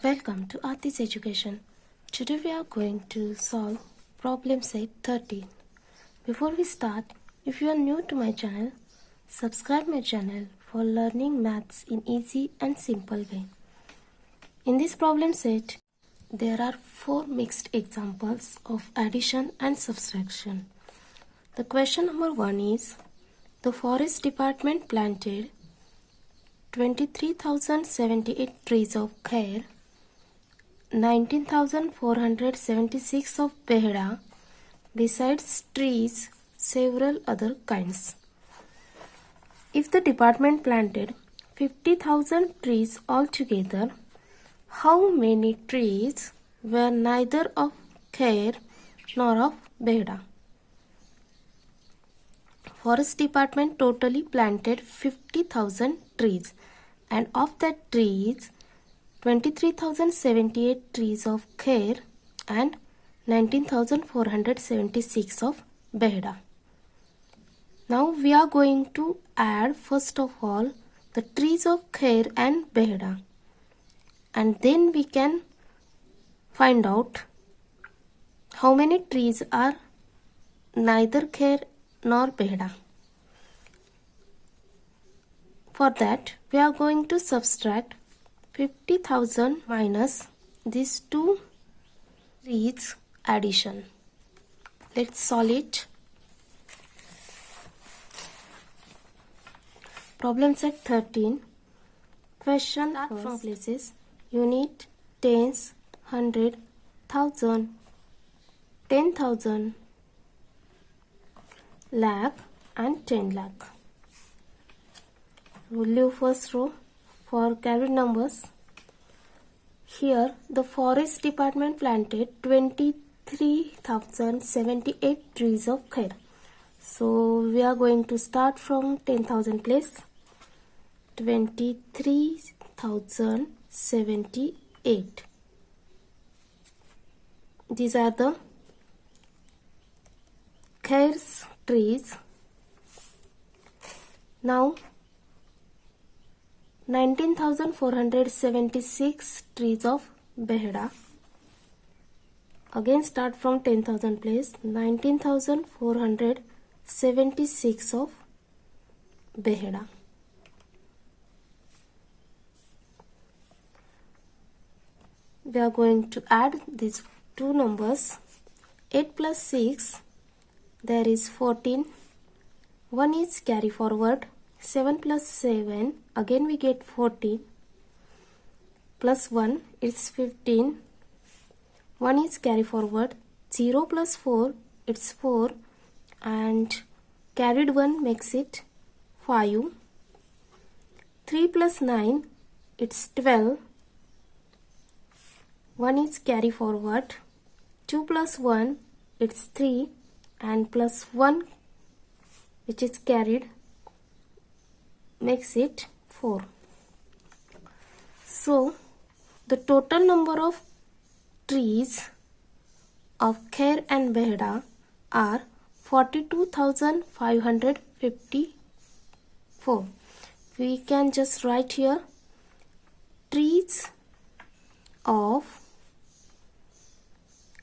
Welcome to Aarti's Education. Today we are going to solve problem set 13. Before we start, if you are new to my channel, subscribe my channel for learning maths in easy and simple way. In this problem set, there are 4 mixed examples of addition and subtraction. The question number 1 is, the forest department planted 23,078 trees of khair, 19,476 of behda, besides trees several other kinds. If the department planted 50,000 trees altogether, how many trees were neither of khair nor of behda? Forest department totally planted 50,000 trees, and of that trees 23,078 trees of khair and 19,476 of behda. Now we are going to add first of all the trees of khair and behda, and then we can find out how many trees are neither khair nor behda. For that, we are going to subtract 50,000 minus these two trees addition. Let's solve it. Problem set 13. Question start from places. Unit, tens, 100, 1000, 10,000, lakh and 10 lakh. We'll leave first row for carried numbers. Here the forest department planted 23,078 trees of khair. So we are going to start from 10,000 place. 23,078. These are the khair's trees. Now 19,476 trees of behda. Again start from 10,000 place. 19,476 of behda. We are going to add these two numbers. 8 plus 6, there is 14. 1 is carry forward. 7 plus 7, again we get 14. Plus 1 is 15. 1 is carry forward. 0 plus 4, it's 4. And carried 1 makes it 5. 3 plus 9, it's 12. 1 is carry forward. 2 plus 1, it's 3. And plus 1, which is carried, makes it 4. So the total number of trees of khair and behda are 42,554. We can just write here trees of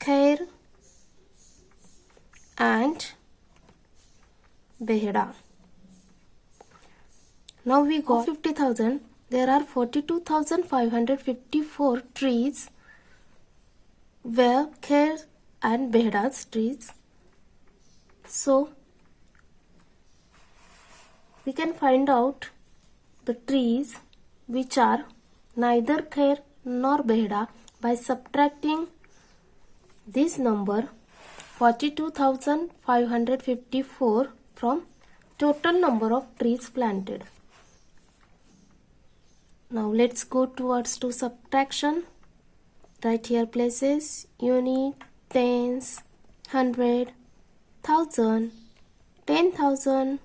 khair and behda. Now we got 50,000. There are 42,554 trees were khair and behda's trees. So we can find out the trees which are neither khair nor behda by subtracting this number 42,554 from total number of trees planted. Now let's go towards to subtraction. Write here places. Unit, tens, 100, 1000, 10,000,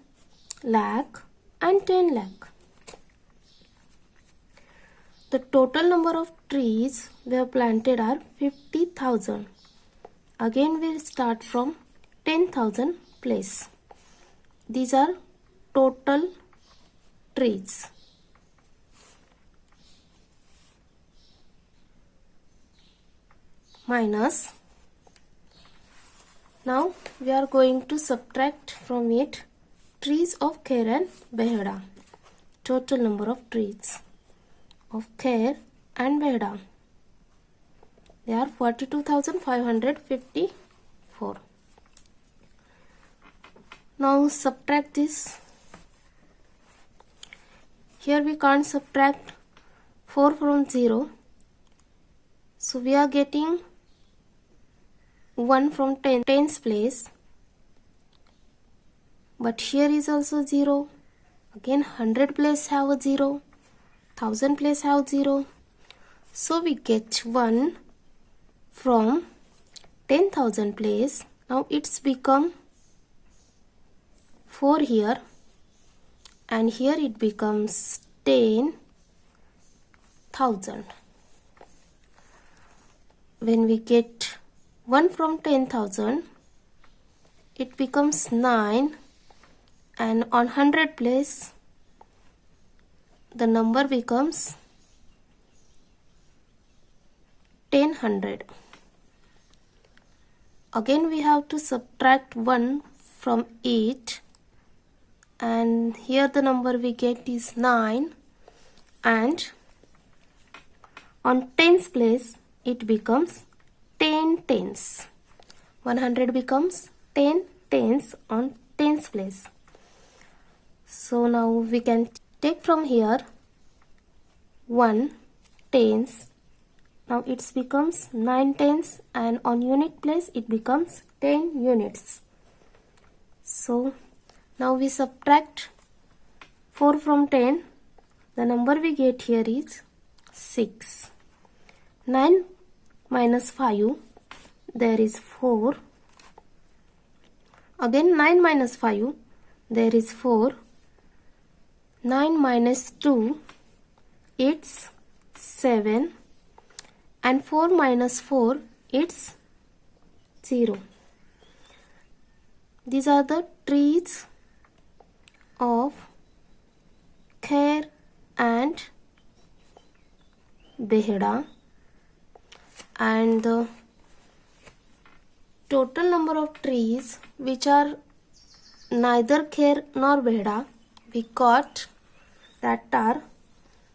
lakh and 10 lakh. The total number of trees were planted are 50,000. Again we'll start from 10,000 place. These are total trees. minus. Now we are going to subtract from it trees of Khair and Behda. Total number of trees of Khair and Behda. They are 42,554. Now subtract this. Here we can't subtract 4 from 0. So we are getting 1 from tens place. But here is also 0. Again 100 place have a 0. 1000 place have 0. So we get 1 from 10,000 place. Now it's become 4 here. And here it becomes 10,000. When we get 1 from 10,000, it becomes 9, and on 100 place the number becomes 1000. Again we have to subtract 1 from it, and here the number we get is 9, and on tens place it becomes 10 tens. 100 becomes 10 tens on tens place. So now we can take from here 1 tens. Now it becomes 9 tens, and on unit place it becomes 10 units. So now we subtract 4 from 10. The number we get here is 6. 9 minus 5, there is 4. Again 9 minus 5, there is 4. 9 minus 2, it's 7. And 4 minus 4, it's 0. These are the trees of Khair and Behda, and the total number of trees which are neither Khair nor Behda we got, that are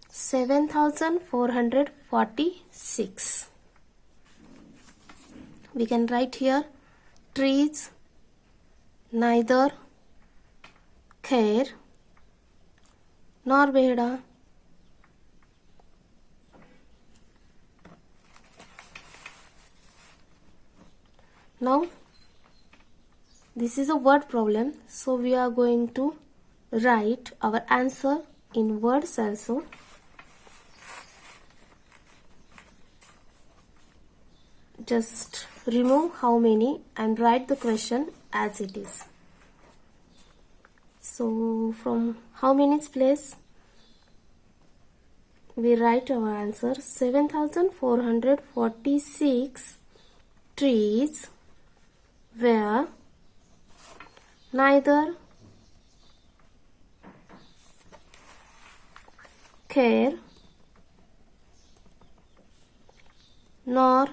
7,446. We can write here trees neither Khair nor Behda. Now this is a word problem, so we are going to write our answer in words also. Just remove how many and write the question as it is. So from how many place we write our answer: 7,446 trees were neither Khair nor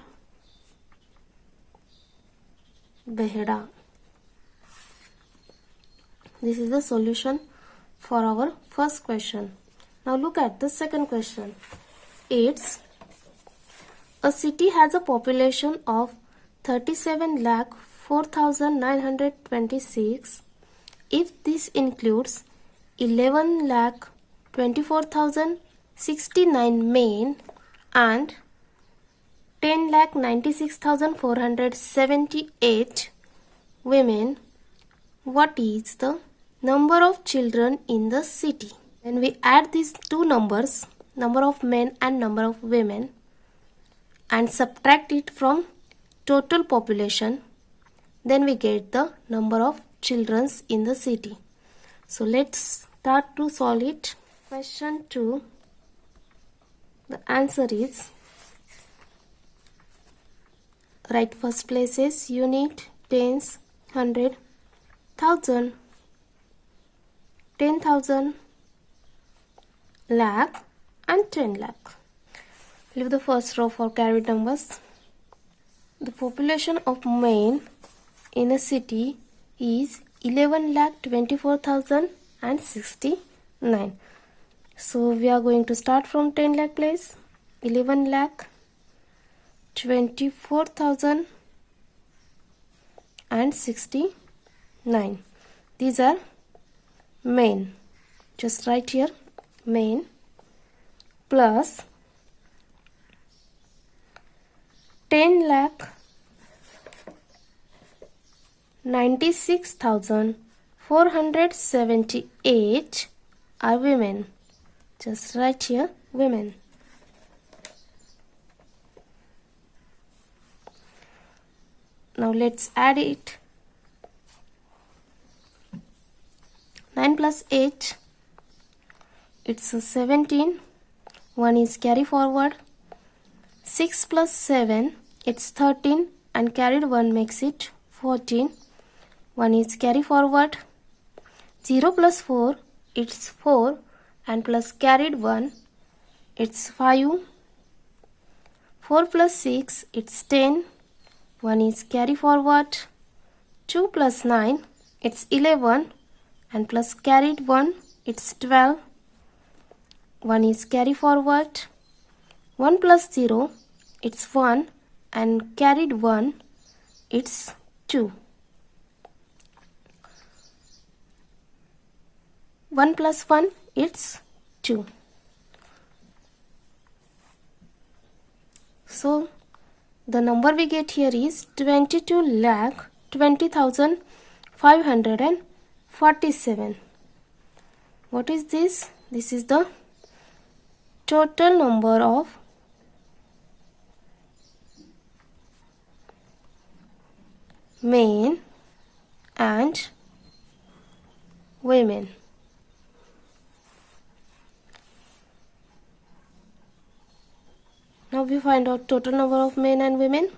Behda. This is the solution for our first question. Now look at the second question. It's a city has a population of 37,04,926. If this includes 11,24,069 men and 10,96,478 women, what is the number of children in the city? When we add these two numbers, number of men and number of women, and subtract it from total population, then we get the number of children in the city. So let's start to solve it. Question 2. The answer is, write first places, unit, tens, 100, 1000, 10,000, lakh and 10 lakh. Leave the first row for carried numbers. The population of men in a city is 11,24,069. So we are going to start from 10 lakh place. 11,24,069. These are men. Just write here men plus 10 lakh 96,478 are women. Just write here women. Now let's add it. 9 plus 8, it's 17. 1 is carry forward. 6 plus 7, it's 13, and carried 1 makes it 14. 1 is carry forward. 0 plus 4, it's 4, and plus carried 1, it's 5. 4 plus 6, it's 10. 1 is carry forward. 2 plus 9, it's 11, and plus carried 1, it's 12. 1 is carry forward. 1 plus 0, it's 1, and carried 1, it's 2. 1 plus 1, it's 2. So the number we get here is 22,20,547. What is this? This is the total number of men and women. Now we find out total number of men and women,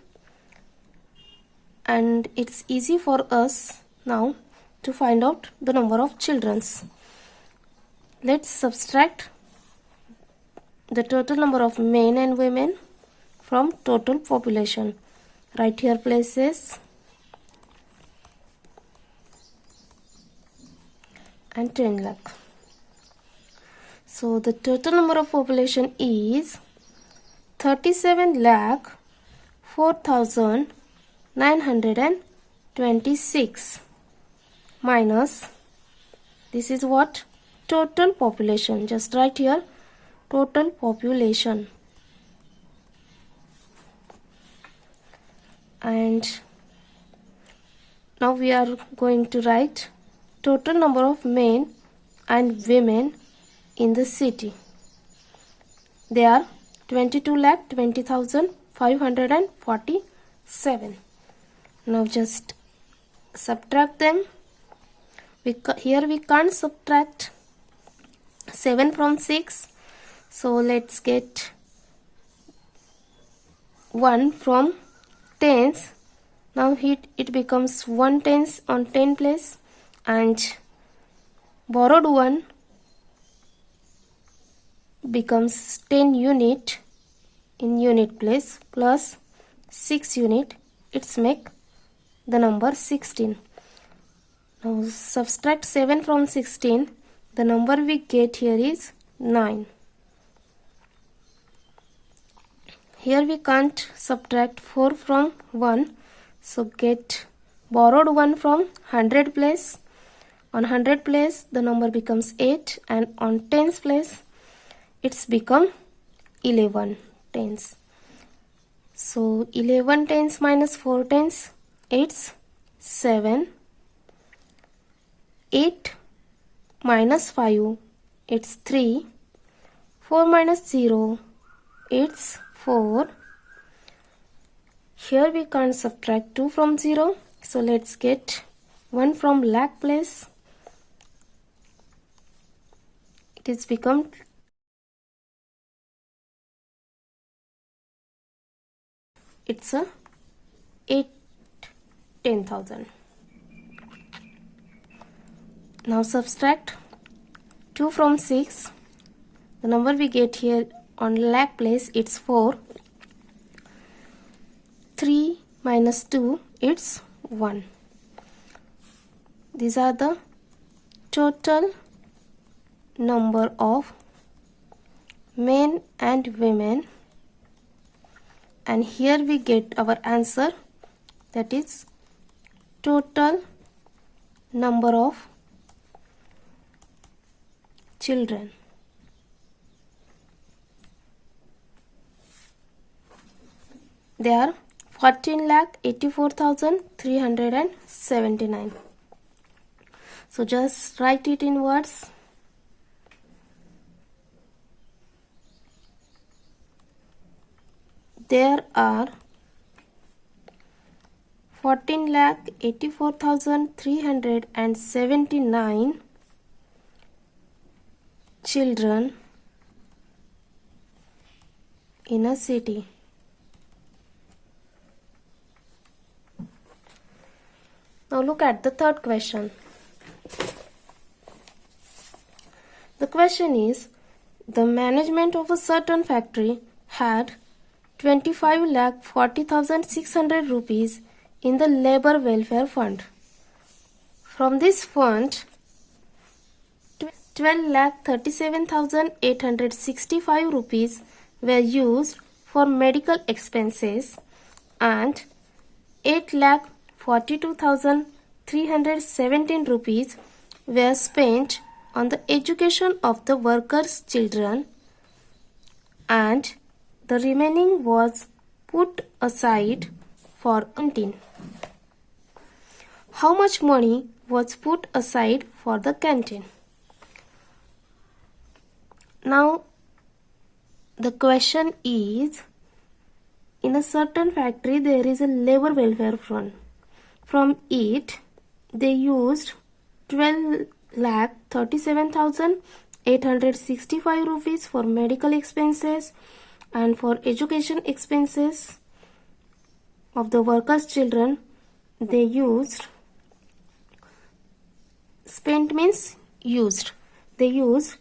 and it's easy for us now to find out the number of children. Let's subtract the total number of men and women from total population. Write here places and 10 lakh. So the total number of population is 37,04,926 minus, this is what? Total population. Just write here total population. And now we are going to write total number of men and women in the city. They are 22,20,547. Now just subtract them. Here we can't subtract 7 from 6. So let's get 1 from tens. Now it becomes 1 tens on 10 place, and borrowed 1 becomes 10 unit in unit place plus 6 unit, it's make the number 16. Now subtract 7 from 16, the number we get here is 9. Here we can't subtract 4 from 1, so get borrowed 1 from 100 place. On 100 place the number becomes 8, and on tens place it's become 11 tens. So 11 tens minus 4 tens, it's 7. 8 minus 5, it's 3. 4 minus 0, it's 4. Here we can't subtract 2 from 0, so let's get 1 from lakh place. It is become 10,000. Now subtract 2 from 6. The number we get here on lakh place, it's 4. 3 minus 2, it's 1. These are the total number of men and women, and here we get our answer, that is total number of children. They are 14,84,379. So just write it in words. There are 14,84,379 children in a city. Now look at the third question. The question is, the management of a certain factory had 25,40,600 rupees in the labor welfare fund. From this fund, 12,37,865 rupees were used for medical expenses and 8,42,317 rupees were spent on the education of the workers' children, and the remaining was put aside for canteen. How much money was put aside for the canteen? Now the question is, in a certain factory there is a labor welfare fund. From it they used 12,37,865 rupees for medical expenses and for education expenses of the workers' children. They used, spent means used, they used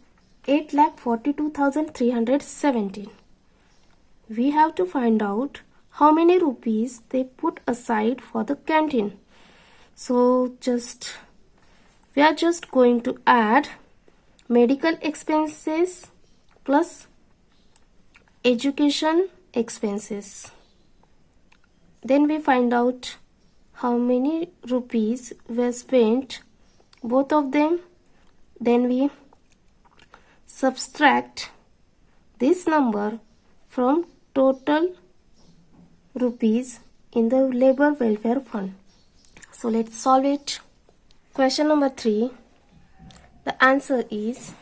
8,42,317. We have to find out how many rupees they put aside for the canteen. So we are just going to add medical expenses plus education expenses. Then we find out how many rupees were spent, both of them. Then we subtract this number from total rupees in the labor welfare fund. So let's solve it. Question number 3. The answer is,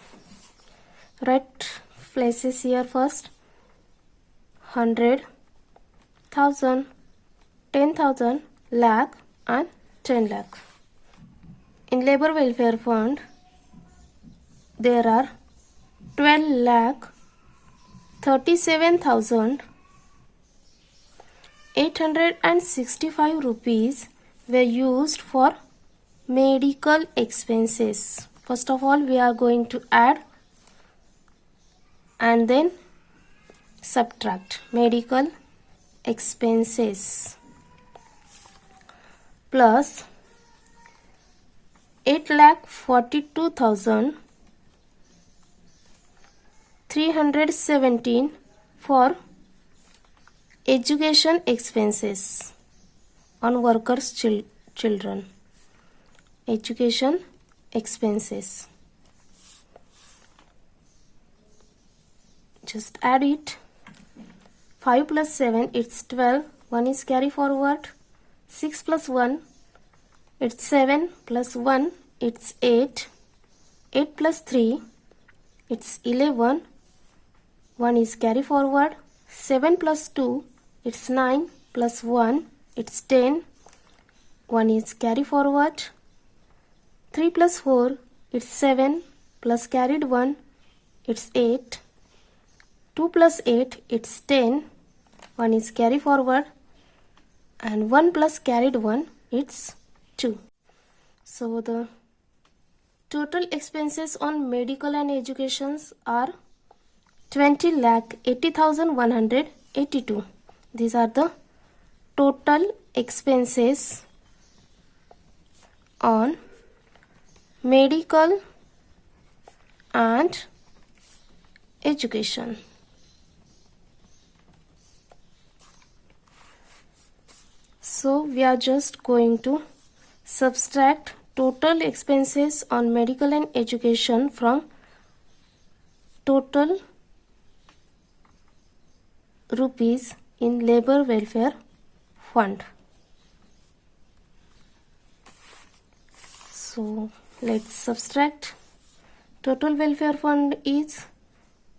write places here first: 100, 1000, 10,000, lakh and 10 lakh. In labor welfare fund there are 12,37,865 rupees were used for medical expenses. First of all, we are going to add and then subtract medical expenses plus 8,42,317 for education expenses on workers' children. Education expenses. Just add it. 5 plus 7, it's 12. 1 is carry forward. 6 plus 1, it's 7. Plus 1, it's 8. 8 plus 3, it's 11. 1 is carry forward. 7 plus 2, it's 9. Plus 1, it's 10. 1 is carry forward. 3 plus 4, it's 7. Plus carried 1, it's 8. 2 plus 8, it's 10. 1 is carry forward. And 1 plus carried 1, it's 2. So the total expenses on medical and educations are 20,80,182. These are the total expenses on medical and education. So we are just going to subtract total expenses on medical and education from total rupees in labor welfare fund. So let's subtract. Total welfare fund is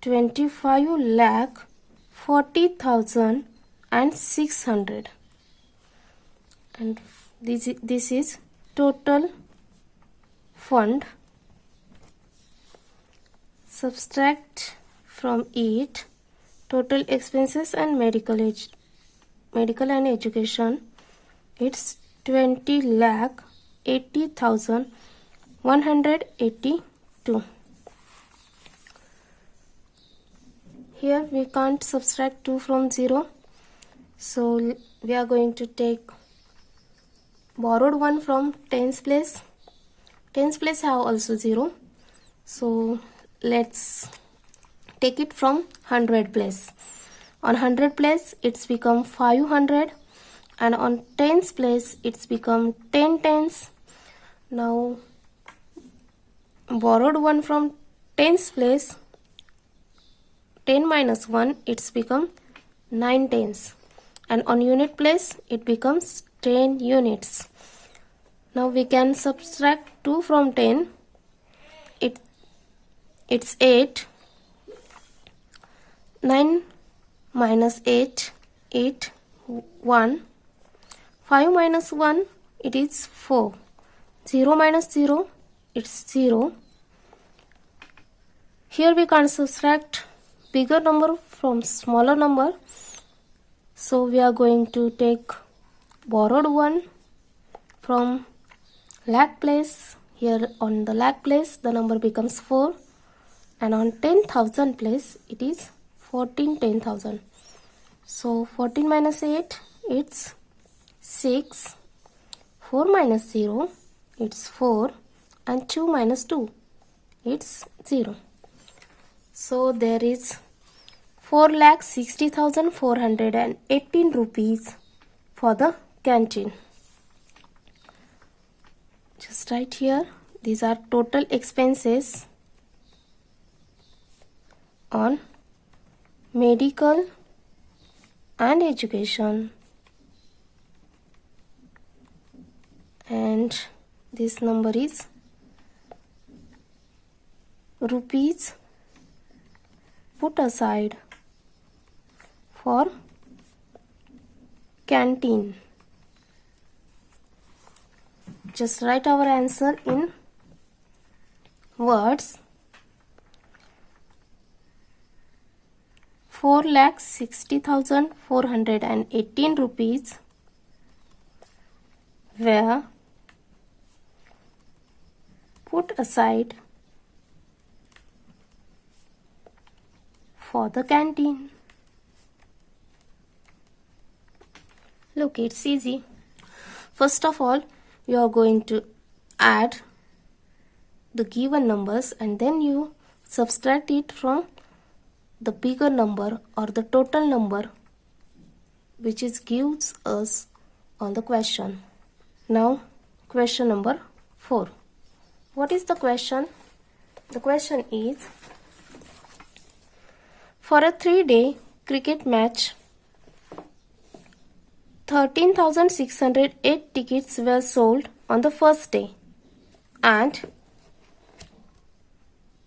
25,40,600, and this is total fund. Subtract from it total expenses and medical and education. It's 20,80,182. Here we can't subtract 2 from 0, so we are going to take borrowed 1 from tens place. Tens place have also 0, so let's take it from 100 place. On 100 place it's become 500, and on tens place it's become 10 tens. Now borrowed 1 from tens place, 10 minus 1, it's become 9 tens, and on unit place it becomes 10 units. Now we can subtract 2 from 10. It's 8. 9 minus 8, 8, 1. 5 minus 1, it is 4. 0 minus 0, it's 0. Here we can subtract bigger number from smaller number, so we are going to take borrowed 1 from lakh place. Here on the lakh place the number becomes 4, and on 10,000 place it is 14 10,000. So 14 minus 8, it's 6. 4 minus 0, it's 4, and 2 minus 2, it's 0. So there is 4,60,418 rupees for the canteen. Just write here, these are total expenses on medical and education, and this number is rupees put aside for canteen. Just write our answer in words. 4,60,418 rupees were put aside for the canteen. Look, it's easy. First of all, you are going to add the given numbers, and then you subtract it from the bigger number or the total number which is gives us on the question. Now question number 4. What is the question? The question is, for a 3-day cricket match, 13,608 tickets were sold on the first day and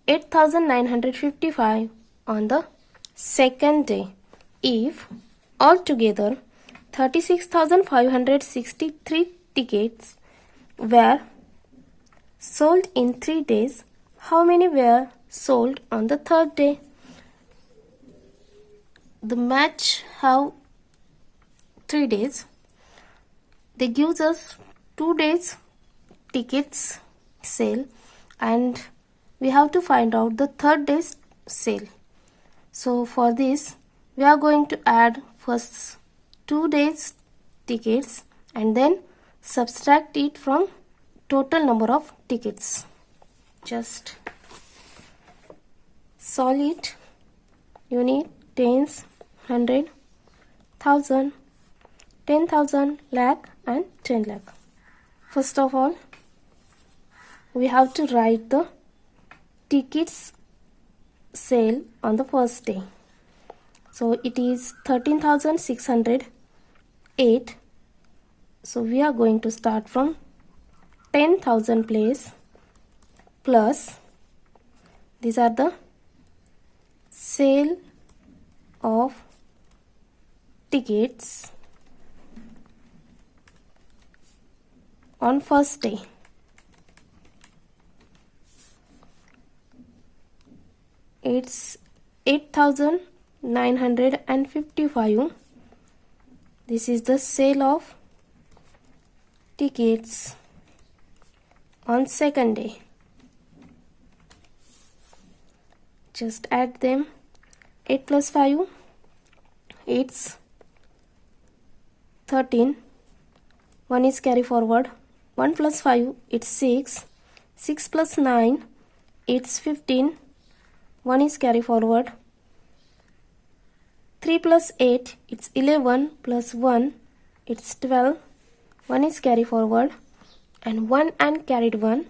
8,955 on the second day. If altogether 36,563 tickets were sold in 3 days, how many were sold on the third day? The match have 3 days. They gives us 2 days tickets sale, and we have to find out the third day's sale. So for this we are going to add first 2 days tickets and then subtract it from total number of tickets. Just solve it. Unit, tens, 100, 1000, 10,000, lakh and 10 lakh. First of all, we have to write the tickets sale on the first day. So it is 13,608. So we are going to start from 10,000 place plus these are the sale of tickets on first day. It's 8,955. This is the sale of tickets on second day. Just add them. 8 plus 5, it's 13. 1 is carry forward. 1 plus 5, it's 6. 6 plus 9, it's 15. 1 is carry forward. 3 plus 8, it's 11 plus 1, it's 12. 1 is carry forward, and 1 and carried 1,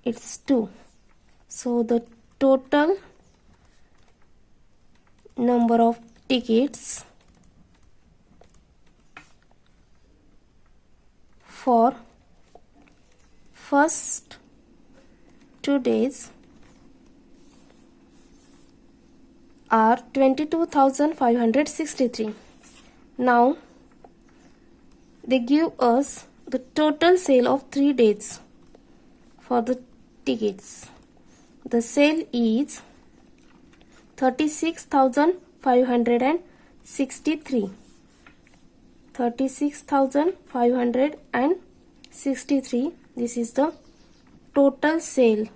it's 2. So the total number of tickets for first 2 days are 22,563. Now they give us the total sale of 3 days for the tickets. The sale is 36,563. 36,563. This is the total sale.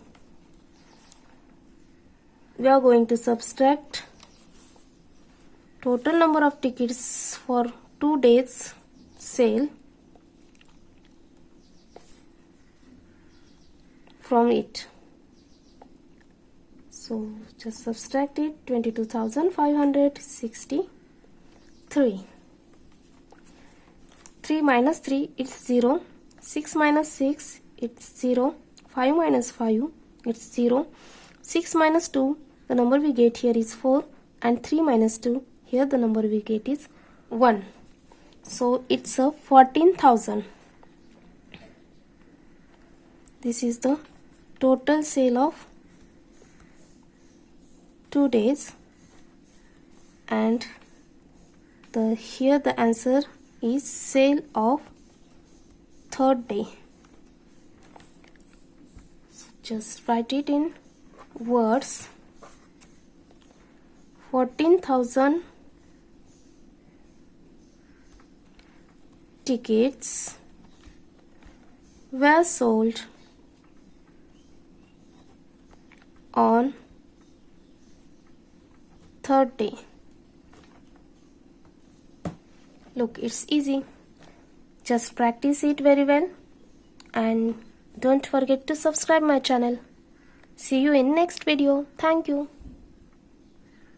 We are going to subtract total number of tickets for 2 days sale from it. So just subtract it. 22,563. 3 minus 3, it's 0. 6 minus 6, it's 0. 5 minus 5, it's 0. 6 minus 2, the number we get here is 4, and 3 minus 2, here the number we get is 1. So it's a 14,000. This is the total sale of 2 days, and here the answer is sale of third day. So just write it in words. 14,000 tickets were sold on third day. Look, it's easy. Just practice it very well, and don't forget to subscribe my channel. See you in next video. Thank you.